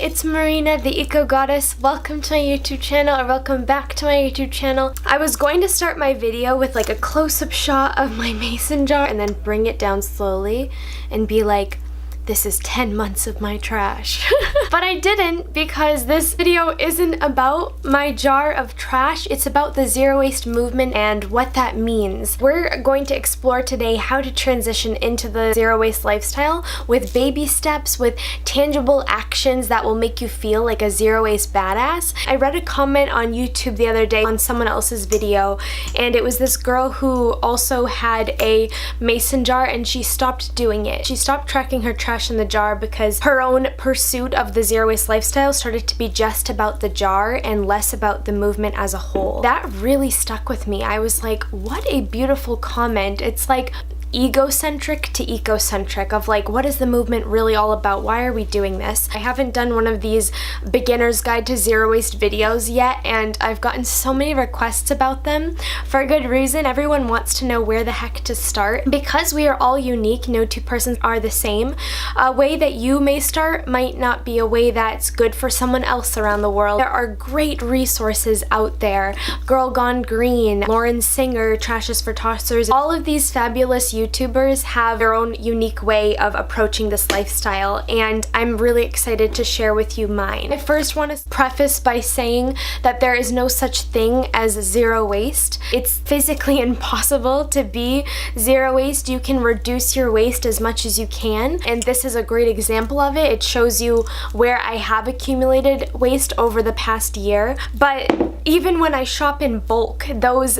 It's Marina, the Eco Goddess. Welcome to my YouTube channel, or welcome back to my YouTube channel. I was going to start my video with like a close-up shot of my mason jar and then bring it down slowly and be like, this is 10 months of my trash. But I didn't, because this video isn't about my jar of trash. It's about the zero waste movement and what that means. We're going to explore today how to transition into the zero waste lifestyle with baby steps, with tangible actions that will make you feel like a zero waste badass. I read a comment on YouTube the other day on someone else's video, and it was this girl who also had a mason jar and she stopped doing it. She stopped tracking her trash in the jar because her own pursuit of the zero waste lifestyle started to be just about the jar and less about the movement as a whole. That really stuck with me. I was like, what a beautiful comment. It's like egocentric to ecocentric, of like, what is the movement really all about? Why are we doing this? I haven't done one of these beginner's guide to zero waste videos yet, and I've gotten so many requests about them for a good reason. Everyone wants to know where the heck to start. Because we are all unique, no two persons are the same. A way that you may start might not be a way that's good for someone else around the world. There are great resources out there. Girl Gone Green, Lauren Singer, Trashes for Tossers, all of these fabulous YouTubers have their own unique way of approaching this lifestyle, and I'm really excited to share with you mine. I first want to preface by saying that there is no such thing as zero waste. It's physically impossible to be zero waste. You can reduce your waste as much as you can, and this is a great example of it. It shows you where I have accumulated waste over the past year, but even when I shop in bulk, those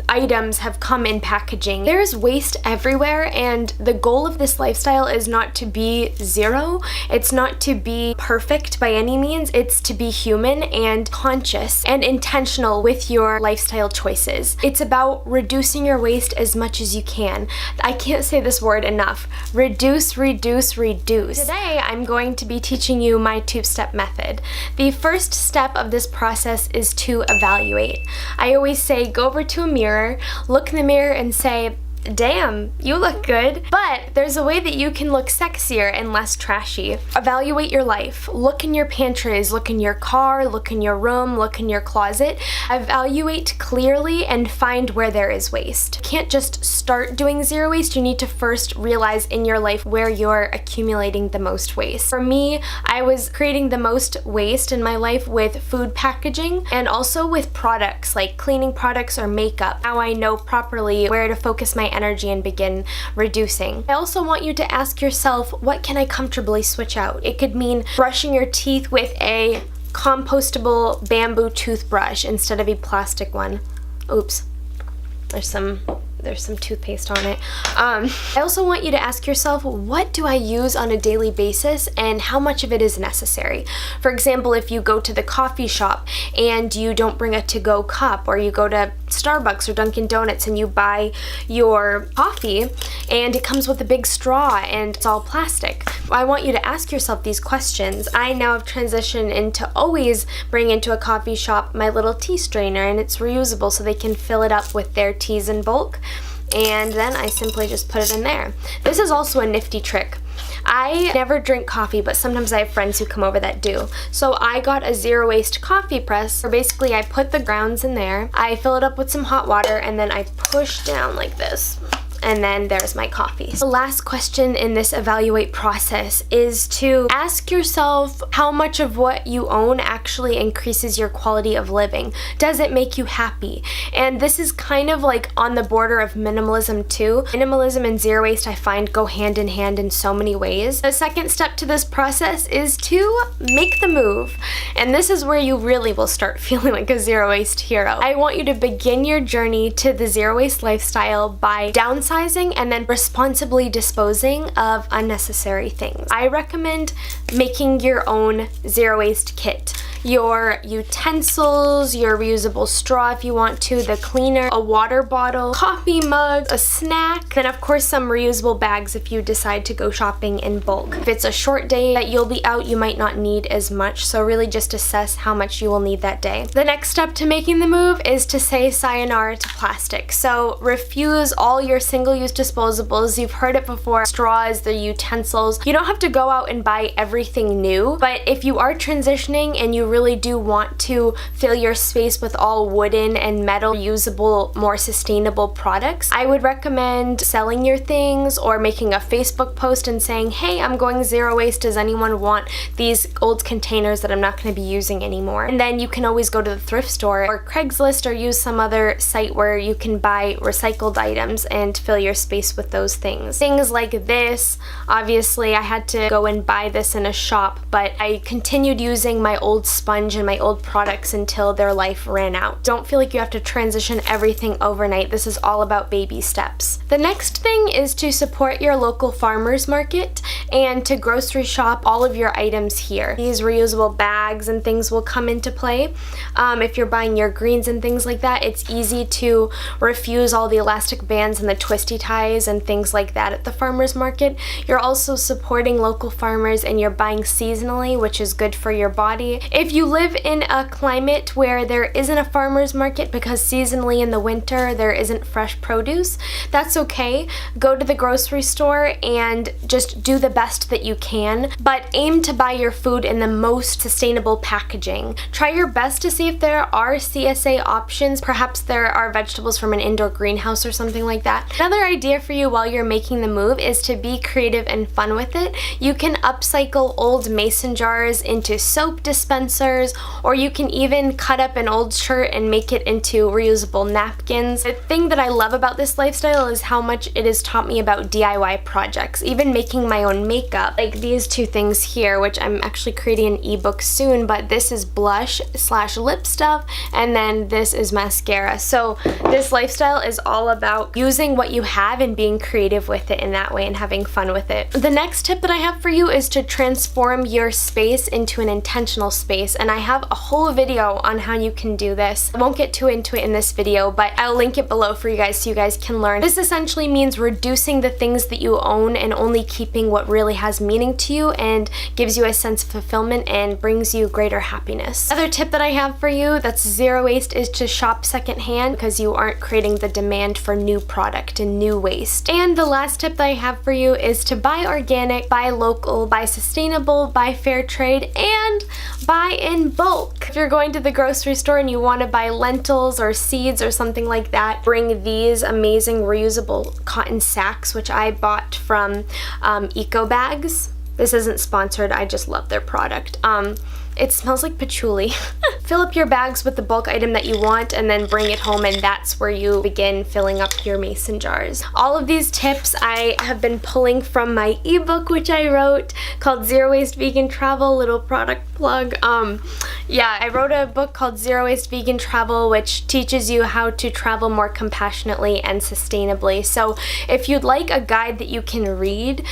items have come in packaging. There's waste everywhere, and the goal of this lifestyle is not to be zero. It's not to be perfect by any means. It's to be human and conscious and intentional with your lifestyle choices. It's about reducing your waste as much as you can. I can't say this word enough. Reduce, reduce, reduce. Today, I'm going to be teaching you my two-step method. The first step of this process is to evaluate. I always say, go over to a mirror, look in the mirror and say, damn, you look good. But there's a way that you can look sexier and less trashy. Evaluate your life. Look in your pantries, look in your car, look in your room, look in your closet. Evaluate clearly and find where there is waste. You can't just start doing zero waste. You need to first realize in your life where you're accumulating the most waste. For me, I was creating the most waste in my life with food packaging and also with products like cleaning products or makeup. Now I know properly where to focus my energy and begin reducing. I also want you to ask yourself, what can I comfortably switch out? It could mean brushing your teeth with a compostable bamboo toothbrush instead of a plastic one. Oops, there's some toothpaste on it. I also want you to ask yourself, what do I use on a daily basis and how much of it is necessary? For example, if you go to the coffee shop and you don't bring a to-go cup, or you go to Starbucks or Dunkin' Donuts and you buy your coffee and it comes with a big straw and it's all plastic. I want you to ask yourself these questions. I now have transitioned into always bring into a coffee shop my little tea strainer, and it's reusable so they can fill it up with their teas in bulk, and then I simply just put it in there. This is also a nifty trick. I never drink coffee, but sometimes I have friends who come over that do. So I got a zero waste coffee press, where basically I put the grounds in there, I fill it up with some hot water, and then I push down like this. And then there's my coffee. The last question in this evaluate process is to ask yourself how much of what you own actually increases your quality of living. Does it make you happy? And this is kind of like on the border of minimalism too. Minimalism and zero waste, I find, go hand in hand in so many ways. The second step to this process is to make the move. And this is where you really will start feeling like a zero waste hero. I want you to begin your journey to the zero waste lifestyle by downsizing downsizing and then responsibly disposing of unnecessary things. I recommend making your own zero waste kit. Your utensils, your reusable straw if you want to, the cleaner, a water bottle, coffee mug, a snack, then of course some reusable bags if you decide to go shopping in bulk. If it's a short day that you'll be out, you might not need as much, so really just assess how much you will need that day. The next step to making the move is to say sayonara to plastic. So refuse all your single-use disposables. You've heard it before, straws, the utensils. You don't have to go out and buy everything new, but if you are transitioning and you really do want to fill your space with all wooden and metal usable, more sustainable products, I would recommend selling your things or making a Facebook post and saying, hey, I'm going zero waste. Does anyone want these old containers that I'm not going to be using anymore? And then you can always go to the thrift store or Craigslist or use some other site where you can buy recycled items and fill your space with those things. Things like this, obviously I had to go and buy this in a shop, but I continued using my old sponge and my old products until their life ran out. Don't feel like you have to transition everything overnight. This is all about baby steps. The next thing is to support your local farmers market and to grocery shop all of your items here. These reusable bags and things will come into play. If you're buying your greens and things like that, it's easy to refuse all the elastic bands and the twisty ties and things like that at the farmers market. You're also supporting local farmers and you're buying seasonally, which is good for your body. If you live in a climate where there isn't a farmer's market because seasonally in the winter there isn't fresh produce, that's okay. Go to the grocery store and just do the best that you can, but aim to buy your food in the most sustainable packaging. Try your best to see if there are CSA options. Perhaps there are vegetables from an indoor greenhouse or something like that. Another idea for you while you're making the move is to be creative and fun with it. You can upcycle old mason jars into soap dispensers, or you can even cut up an old shirt and make it into reusable napkins. The thing that I love about this lifestyle is how much it has taught me about DIY projects, even making my own makeup. Like these two things here, which I'm actually creating an ebook soon, but this is blush / lip stuff, and then this is mascara. So this lifestyle is all about using what you have and being creative with it in that way and having fun with it. The next tip that I have for you is to transform your space into an intentional space, and I have a whole video on how you can do this. I won't get too into it in this video, but I'll link it below for you guys so you guys can learn. This essentially means reducing the things that you own and only keeping what really has meaning to you and gives you a sense of fulfillment and brings you greater happiness. Another tip that I have for you that's zero waste is to shop secondhand because you aren't creating the demand for new product and new waste. And the last tip that I have for you is to buy organic, buy local, buy sustainable, buy fair trade, and buy in bulk. If you're going to the grocery store and you want to buy lentils or seeds or something like that, bring these amazing reusable cotton sacks, which I bought from Eco Bags. This isn't sponsored, I just love their product. It smells like patchouli. Fill up your bags with the bulk item that you want and then bring it home, and that's where you begin filling up your mason jars. All of these tips I have been pulling from my ebook, which I wrote, called Zero Waste Vegan Travel, little product plug. Yeah, I wrote a book called Zero Waste Vegan Travel, which teaches you how to travel more compassionately and sustainably. So if you'd like a guide that you can read,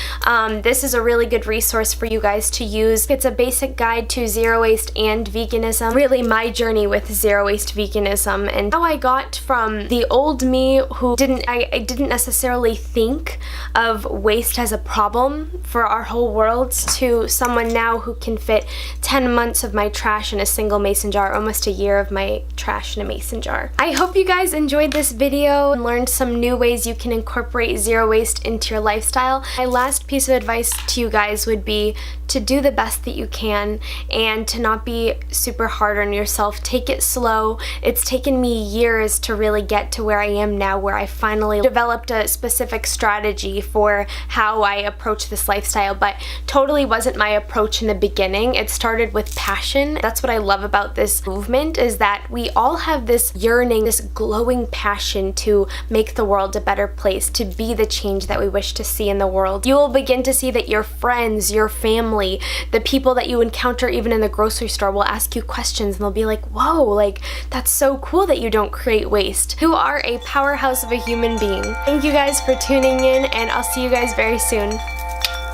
this is a really good resource for you guys to use. It's a basic guide to zero waste and veganism, really my journey with zero waste veganism and how I got from the old me who I didn't necessarily think of waste as a problem for our whole world to someone now who can fit 10 months of my trash in a single mason jar, almost a year of my trash in a mason jar. I hope you guys enjoyed this video and learned some new ways you can incorporate zero waste into your lifestyle. My last piece of advice to you guys would be to do the best that you can and to not be super hard on yourself. Take it slow. It's taken me years to really get to where I am now, where I finally developed a specific strategy for how I approach this lifestyle, but totally wasn't my approach in the beginning. It started with passion. That's what I love about this movement, is that we all have this yearning, this glowing passion to make the world a better place, to be the change that we wish to see in the world. You will begin to see that your friends, your family, the people that you encounter even in the grocery store will ask you questions and they'll be like, whoa, like, that's so cool that you don't create waste. You are a powerhouse of a human being. Thank you guys for tuning in, and I'll see you guys very soon.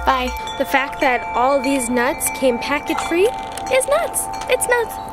Bye. The fact that all these nuts came package free is nuts. It's nuts.